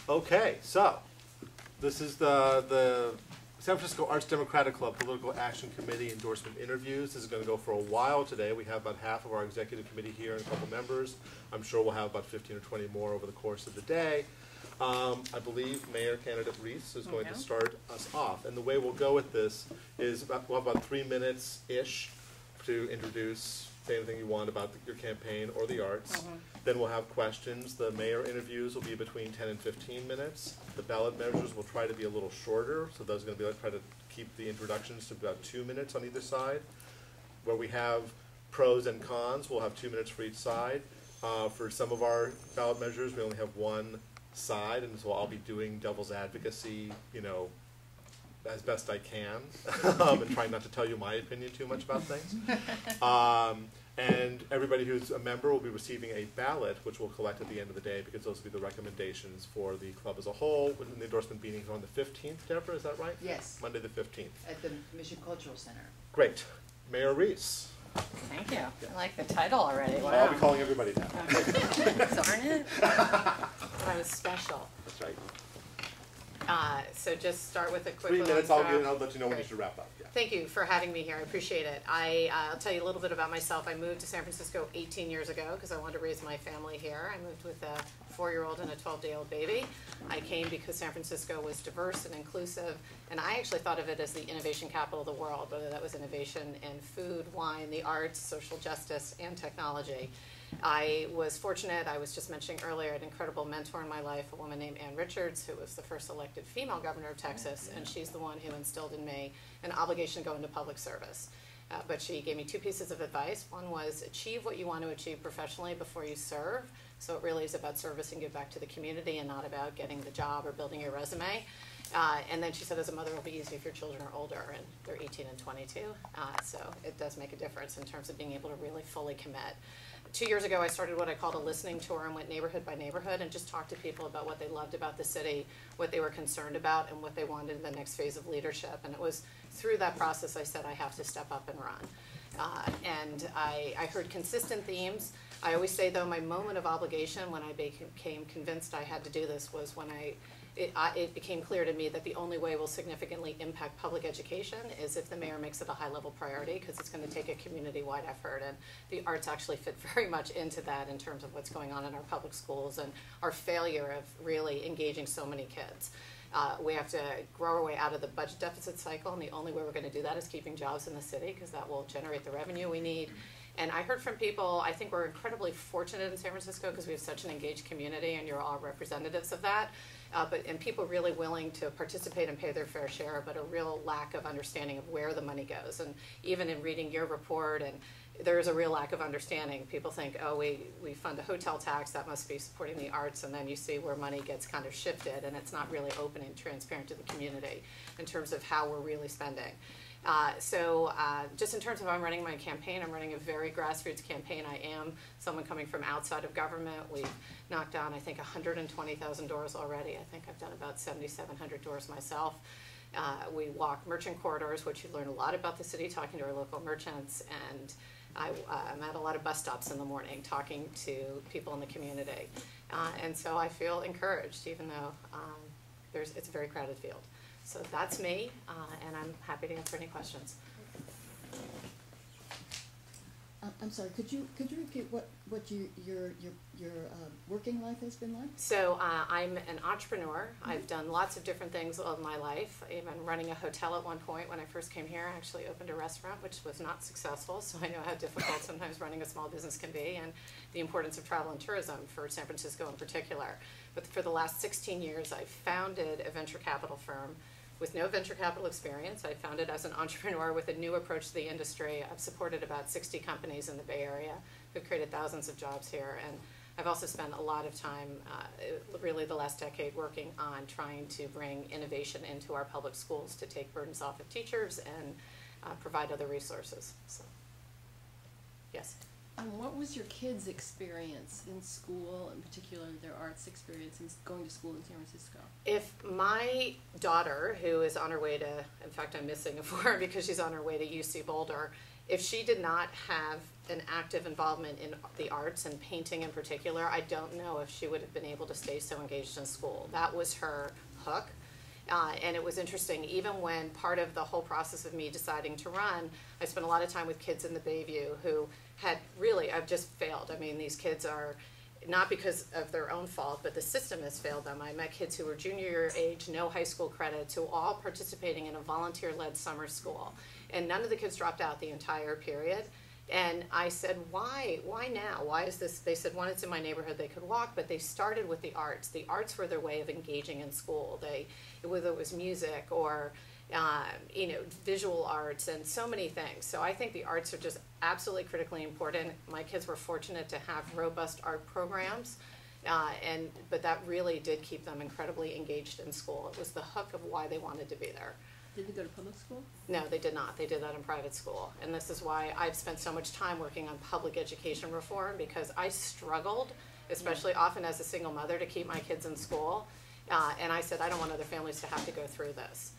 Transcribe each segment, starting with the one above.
Okay, so this is the San Francisco Arts Democratic Club Political Action Committee endorsement interviews. This is going to go for a while today. We have about half of our executive committee here and a couple members. I'm sure we'll have about 15 or 20 more over the course of the day. I believe Mayor candidate Reese is going to start us off. And the way we'll go with this is we'll have about 3 minutes-ish to introduce, say anything you want about your campaign or the arts. Then we'll have questions. The mayor interviews will be between 10 and 15 minutes. The ballot measures will try to be a little shorter, so those are going to be try to keep the introductions to about 2 minutes on either side. Where we have pros and cons, we'll have 2 minutes for each side. For some of our ballot measures, we only have one side, and so I'll be doing devil's advocacy, you know, as best I can, and trying not to tell you my opinion too much about things. And everybody who's a member will be receiving a ballot, which we'll collect at the end of the day, because those will be the recommendations for the club as a whole. The endorsement meeting is on the 15th, Deborah, is that right? Yes. Monday the 15th. At the Mission Cultural Center. Great. Mayor Reese. Thank you. I like the title already. Wow. I'll be calling everybody that. Darn it. I was special. That's right. So just start with a quick 3 minutes, I'll let you know when Great. you should wrap up. Yeah. Thank you for having me here. I appreciate it. I'll tell you a little bit about myself. I moved to San Francisco 18 years ago because I wanted to raise my family here. I moved with a 4-year-old and a 12-day-old baby. I came because San Francisco was diverse and inclusive, and I actually thought of it as the innovation capital of the world, whether that was innovation in food, wine, the arts, social justice, and technology. I was fortunate, I was just mentioning earlier, an incredible mentor in my life, a woman named Ann Richards, who was the first elected female governor of Texas, and she's the one who instilled in me an obligation to go into public service. But she gave me 2 pieces of advice. One was achieve what you want to achieve professionally before you serve. So it really is about service and give back to the community and not about getting the job or building your resume. And then she said, as a mother, it will be easy if your children are older, and they're 18 and 22. So it does make a difference in terms of being able to really fully commit. 2 years ago, I started what I called a listening tour and went neighborhood by neighborhood and just talked to people about what they loved about the city, what they were concerned about, and what they wanted in the next phase of leadership. And it was through that process I said I have to step up and run. And I heard consistent themes. I always say, though, my moment of obligation when I became convinced I had to do this was when it became clear to me that the only way we'll significantly impact public education is if the mayor makes it a high-level priority, because it's going to take a community-wide effort, and the arts actually fit very much into that in terms of what's going on in our public schools and our failure of really engaging so many kids. We have to grow our way out of the budget deficit cycle, and the only way we're going to do that is keeping jobs in the city, because that will generate the revenue we need. And I heard from people, I think we're incredibly fortunate in San Francisco because we have such an engaged community, and you're all representatives of that. And people really willing to participate and pay their fair share, but a real lack of understanding of where the money goes. And even in reading your report, and there is a real lack of understanding. People think, oh, we fund a hotel tax, that must be supporting the arts, and then you see where money gets kind of shifted, and it's not really open and transparent to the community in terms of how we're really spending. Just in terms of I'm running my campaign, I'm running a very grassroots campaign. I am someone coming from outside of government. We've knocked down, I think, 120,000 doors already. I think I've done about 7,700 doors myself. We walk merchant corridors, which you learn a lot about the city, talking to our local merchants, and I'm at a lot of bus stops in the morning talking to people in the community. And so I feel encouraged, even though it's a very crowded field. So that's me, and I'm happy to answer any questions. I'm sorry. Could you repeat what your working life has been like? So I'm an entrepreneur. I've done lots of different things all of my life. Even running a hotel at one point when I first came here. I actually opened a restaurant, which was not successful. So I know how difficult sometimes running a small business can be, and the importance of travel and tourism for San Francisco in particular. But for the last 16 years, I've founded a venture capital firm with no venture capital experience. I founded as an entrepreneur with a new approach to the industry. I've supported about 60 companies in the Bay Area. We've created thousands of jobs here. And I've also spent a lot of time, really the last decade, working on trying to bring innovation into our public schools to take burdens off of teachers and provide other resources. So, yes. What was your kids' experience in school, in particular their arts experience in going to school in San Francisco? If my daughter, who is on her way to, in fact I'm missing a form because she's on her way to UC Boulder, if she did not have an active involvement in the arts and painting in particular, I don't know if she would have been able to stay so engaged in school. That was her hook. And it was interesting, even when part of the whole process of me deciding to run, I spent a lot of time with kids in the Bayview who had really, I've just failed. I mean, these kids are, not because of their own fault, but the system has failed them. I met kids who were junior year age, no high school credits, who all participating in a volunteer-led summer school. And none of the kids dropped out the entire period. And I said, why now? Why is this? They said, one, it's in my neighborhood, they could walk, but they started with the arts. The arts were their way of engaging in school. Whether it was music or visual arts and so many things. So I think the arts are just absolutely critically important. My kids were fortunate to have robust art programs, but that really did keep them incredibly engaged in school. It was the hook of why they wanted to be there. Did they go to public school? No, they did not. They did that in private school. And this is why I've spent so much time working on public education reform, because I struggled, especially often as a single mother, to keep my kids in school. And I said, I don't want other families to have to go through this.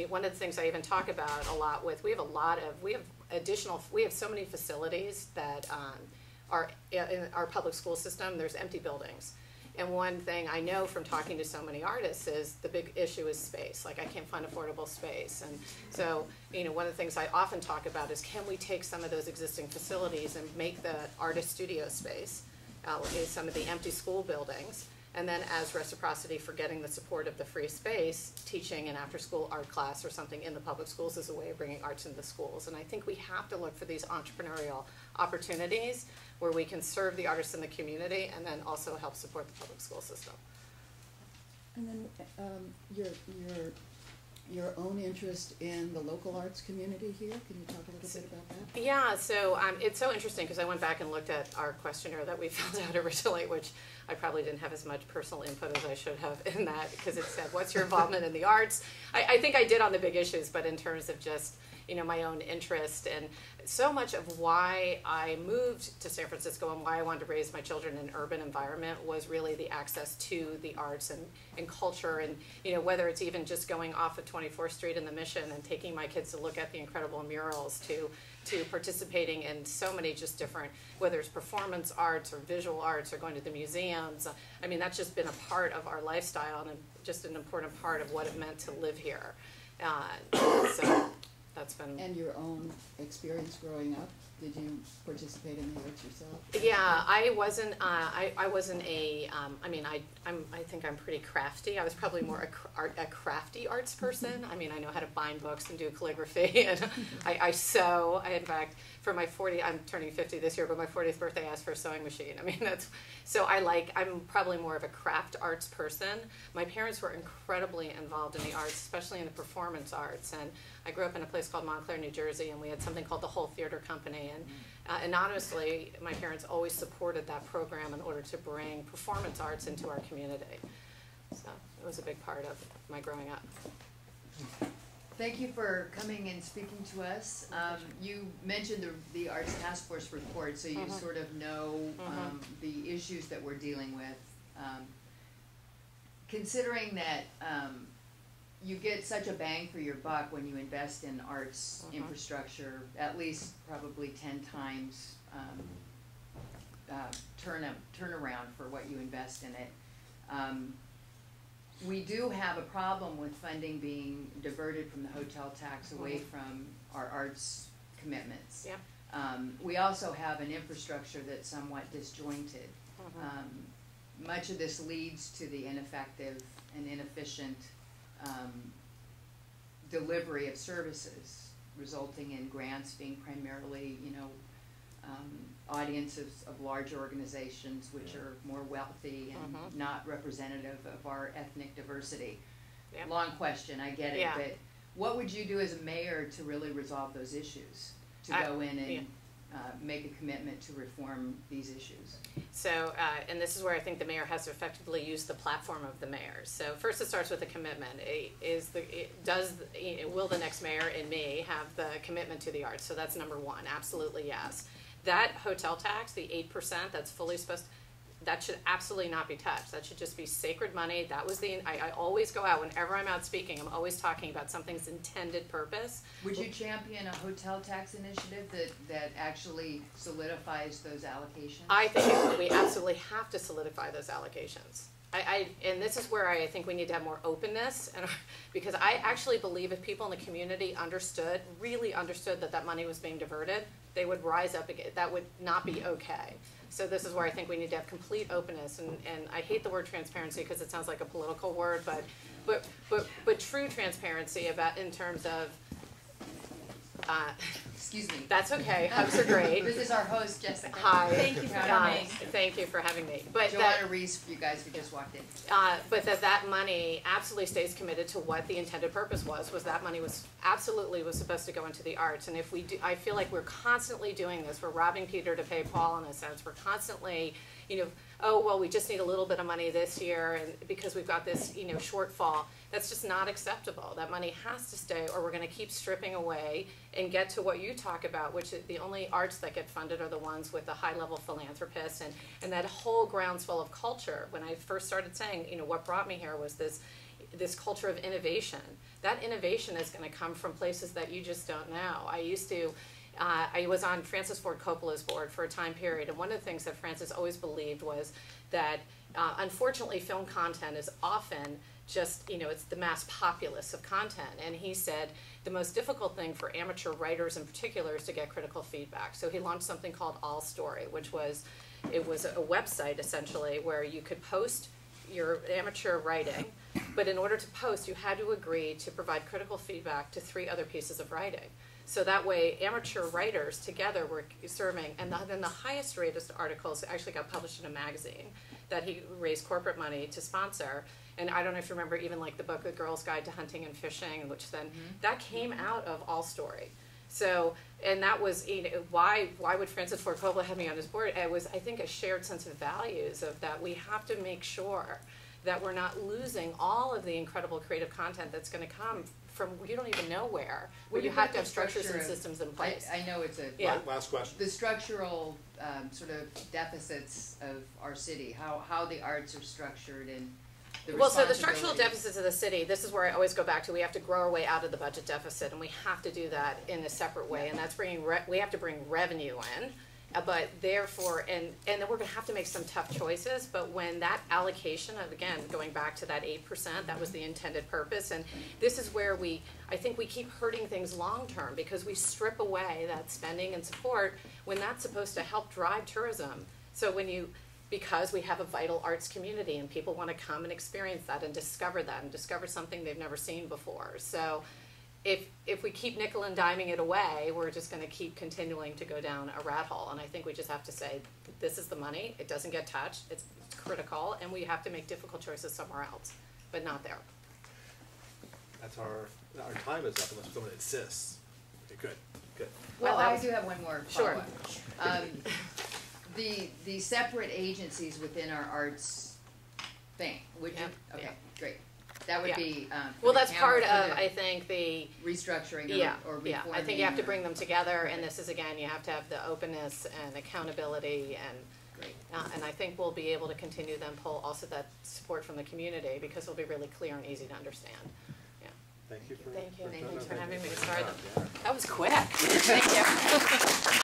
One of the things I even talk about a lot with, we have so many facilities that are in our public school system. There's empty buildings. And one thing I know from talking to so many artists is the big issue is space. Like, I can't find affordable space. And so, one of the things I often talk about is, can we take some of those existing facilities and make the artist studio space in some of the empty school buildings, and then as reciprocity for getting the support of the free space, teaching an after-school art class or something in the public schools as a way of bringing arts into the schools. And I think we have to look for these entrepreneurial opportunities where we can serve the artists in the community and then also help support the public school system. And then your own interest in the local arts community here, can you talk a little bit about that? Yeah, so it's so interesting because I went back and looked at our questionnaire that we filled out originally, which I probably didn't have as much personal input as I should have in that, because it said, what's your involvement in the arts? I think I did on the big issues, but in terms of just my own interest, and so much of why I moved to San Francisco and why I wanted to raise my children in an urban environment was really the access to the arts and culture, and whether it's even just going off of 24th Street in the Mission and taking my kids to look at the incredible murals, to participating in so many just different, whether it's performance arts or visual arts or going to the museums. I mean, that's just been a part of our lifestyle and just an important part of what it meant to live here. So that's been. And your own experience growing up, did you participate in the arts yourself? Yeah, I wasn't. I wasn't a. I think I'm pretty crafty. I was probably more a crafty arts person. I mean, I know how to bind books and do calligraphy, and I sew. In fact, for my 40, I'm turning 50 this year, but my 40th birthday, I asked for a sewing machine. I mean, I'm probably more of a craft arts person. My parents were incredibly involved in the arts, especially in the performance arts, and I grew up in a place called Montclair, New Jersey, and we had something called the Whole Theater Company, and anonymously, my parents always supported that program in order to bring performance arts into our community. So it was a big part of my growing up. Thank you for coming and speaking to us. You mentioned the Arts Task Force report, so you sort of know the issues that we're dealing with. Considering that you get such a bang for your buck when you invest in arts infrastructure, at least probably 10 times turnaround for what you invest in it. We do have a problem with funding being diverted from the hotel tax away from our arts commitments. Yeah. We also have an infrastructure that's somewhat disjointed. Much of this leads to the ineffective and inefficient delivery of services, resulting in grants being primarily, audiences of large organizations which are more wealthy and not representative of our ethnic diversity. Yeah. Long question, I get it, Yeah. but what would you do as a mayor to really resolve those issues? To go in and make a commitment to reform these issues? So, and this is where I think the mayor has to effectively use the platform of the mayors. So first it starts with a commitment. Will the next mayor and me have the commitment to the arts? So that's number one, absolutely yes. That hotel tax, the 8%, that's fully supposed, that should absolutely not be touched. That should just be sacred money. That was I always go out, whenever I'm out speaking, I'm always talking about something's intended purpose. Would you champion a hotel tax initiative that actually solidifies those allocations? I think we absolutely have to solidify those allocations. And this is where I think we need to have more openness, and because I actually believe if people in the community really understood that money was being diverted, they would rise up again. That would not be okay. So this is where I think we need to have complete openness, and I hate the word transparency because it sounds like a political word, but true transparency about in terms of. Excuse me. That's okay. Hugs are great. This is our host, Jessica. Hi. Thank you for coming. Thank you for having me. But Joanna Reese, you guys who just walked in. but that money absolutely stays committed to what the intended purpose was that money was supposed to go into the arts. And if we do, I feel like we're constantly doing this. We're robbing Peter to pay Paul in a sense. We're constantly, oh, well, we just need a little bit of money this year and because we've got this, shortfall. That's just not acceptable. That money has to stay or we're going to keep stripping away and get to what you talk about, which is the only arts that get funded are the ones with the high-level philanthropists and that whole groundswell of culture. When I first started saying, what brought me here was this culture of innovation. That innovation is going to come from places that you just don't know. I was on Francis Ford Coppola's board for a time period, and one of the things that Francis always believed was that, unfortunately, film content is often just, it's the mass populace of content. And he said the most difficult thing for amateur writers in particular is to get critical feedback. So he launched something called All Story, which was a website essentially where you could post your amateur writing, but in order to post, you had to agree to provide critical feedback to 3 other pieces of writing. So that way, amateur writers together were serving, and then the highest rated articles actually got published in a magazine that he raised corporate money to sponsor. And I don't know if you remember even like the book, The Girl's Guide to Hunting and Fishing, which then, that came out of All Story. So, and that was, why would Francis Ford Coppola have me on his board? It was, I think, a shared sense of values of that we have to make sure that we're not losing all of the incredible creative content that's going to come from you don't even know where. But you have to have structures and systems in place. I know it's Last question. The structural sort of deficits of our city, how the arts are structured and well, so the structural deficits of the city, this is where I always go back to, we have to grow our way out of the budget deficit, and we have to do that in a separate way, and that's we have to bring revenue in, but therefore, and then we're going to have to make some tough choices, but when that allocation of, again, going back to that 8%, that was the intended purpose, and this is where I think we keep hurting things long term, because we strip away that spending and support when that's supposed to help drive tourism. So because we have a vital arts community and people want to come and experience that and discover something they've never seen before. So if we keep nickel and diming it away, we're just going to keep continuing to go down a rat hole. And I think we just have to say, this is the money, it doesn't get touched, it's critical, and we have to make difficult choices somewhere else, but not there. That's our time is up unless someone insists. Okay, good. Well, Well, I do have one more Sure. follow-up. The separate agencies within our arts thing, would you? Yeah. Okay, great. That would Yeah. be. Well, that's for part the of, I think, the restructuring or reforming. yeah. I think you have to bring them together, and this is, again, you have to have the openness and accountability, and Great. and I think we'll be able to continue then pull also that support from the community, because it'll be really clear and easy to understand. Yeah. Thank you for Thank you. for Thanks for having me. Good Sorry, job, yeah. that was quick. Thank you.